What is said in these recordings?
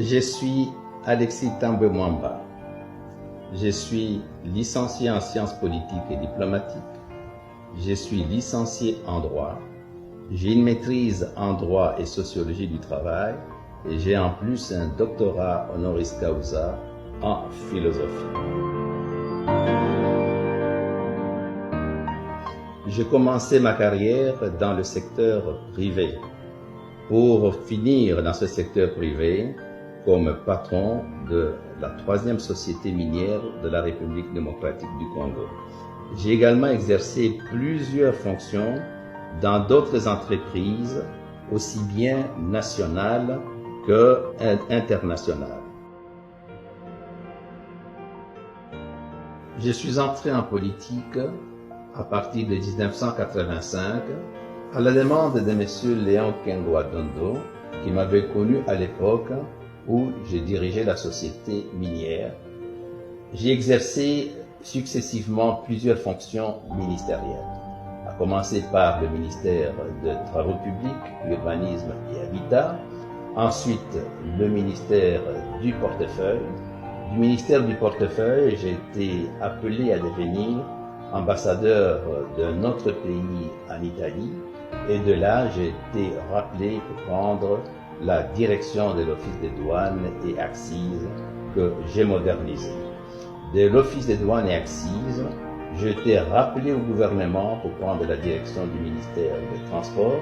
Je suis Alexis Tambwe Mwamba. Je suis licencié en sciences politiques et diplomatiques. Je suis licencié en droit. J'ai une maîtrise en droit et sociologie du travail et j'ai en plus un doctorat honoris causa en philosophie. J'ai commencé ma carrière dans le secteur privé pour finir dans ce secteur privé comme patron de la 3e société minière de la République démocratique du Congo. J'ai également exercé plusieurs fonctions dans d'autres entreprises, aussi bien nationales que internationales. Je suis entré en politique à partir de 1985 à la demande de M. Léon Kengwa Dondo, qui m'avait connu à l'époque où je dirigeais la société minière. J'ai exercé successivement plusieurs fonctions ministérielles, à commencer par le ministère de Travaux publics, Urbanisme et Habitat, ensuite le ministère du Portefeuille. Du ministère du Portefeuille, j'ai été appelé à devenir ambassadeur de notre pays en Italie, et de là j'ai été rappelé pour prendre la direction de l'Office des douanes et accises que j'ai modernisé. De l'Office des douanes et accises, j'ai été rappelé au gouvernement pour prendre la direction du ministère des Transports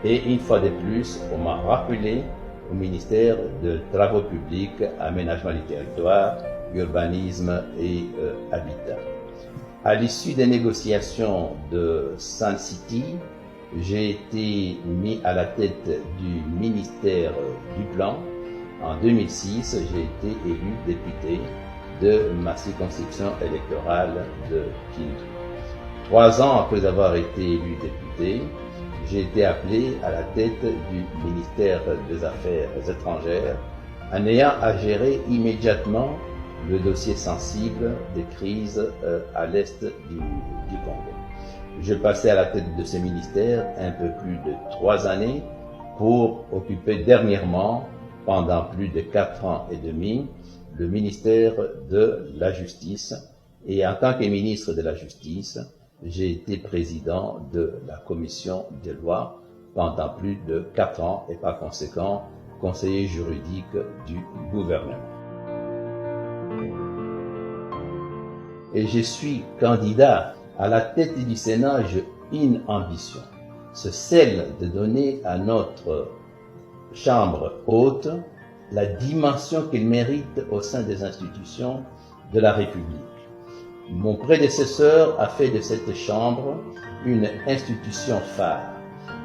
et une fois de plus, on m'a rappelé au ministère de Travaux publics, Aménagement du territoire, Urbanisme et Habitat. À l'issue des négociations de Sun City, j'ai été mis à la tête du ministère du Plan. En 2006, j'ai été élu député de ma circonscription électorale de Kindu. 3 ans après avoir été élu député, j'ai été appelé à la tête du ministère des Affaires étrangères en ayant à gérer immédiatement le dossier sensible des crises à l'est du Congo. Je passais à la tête de ce ministère un peu plus de 3 années pour occuper dernièrement, pendant plus de 4 ans et demi, le ministère de la Justice. Et en tant que ministre de la Justice, j'ai été président de la commission des lois pendant plus de 4 ans et par conséquent conseiller juridique du gouvernement. Et je suis candidat à la tête du Sénat. J'ai une ambition, c'est celle de donner à notre Chambre haute la dimension qu'elle mérite au sein des institutions de la République. Mon prédécesseur a fait de cette Chambre une institution phare.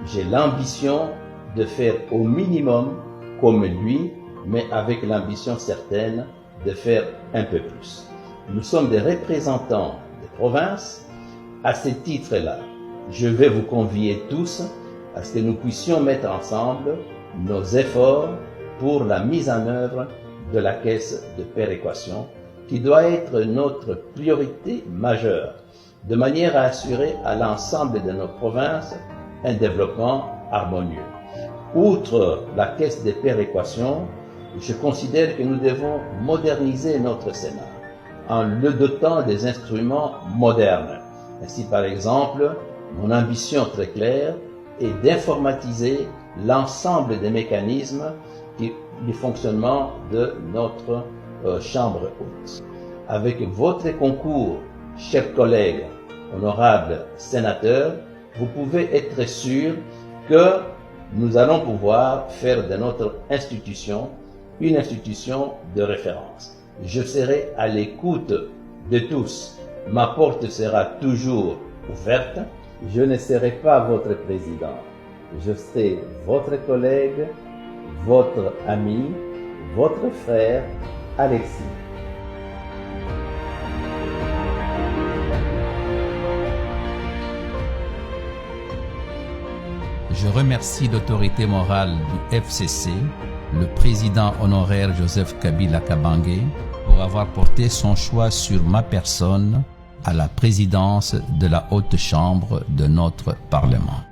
J'ai l'ambition de faire au minimum comme lui, mais avec l'ambition certaine de faire un peu plus. Nous sommes des représentants des provinces. À ce titre-là, je vais vous convier tous à ce que nous puissions mettre ensemble nos efforts pour la mise en œuvre de la caisse de péréquation, qui doit être notre priorité majeure, de manière à assurer à l'ensemble de nos provinces un développement harmonieux. Outre la caisse de péréquation, je considère que nous devons moderniser notre Sénat en le dotant des instruments modernes. Ainsi, par exemple, mon ambition très claire est d'informatiser l'ensemble des mécanismes du fonctionnement de notre Chambre haute. Avec votre concours, chers collègues, honorables sénateurs, vous pouvez être sûrs que nous allons pouvoir faire de notre institution une institution de référence. Je serai à l'écoute de tous. Ma porte sera toujours ouverte. Je ne serai pas votre président. Je serai votre collègue, votre ami, votre frère, Alexis. Je remercie l'autorité morale du FCC, le président honoraire Joseph Kabila Kabange, pour avoir porté son choix sur ma personne à la présidence de la Haute Chambre de notre Parlement.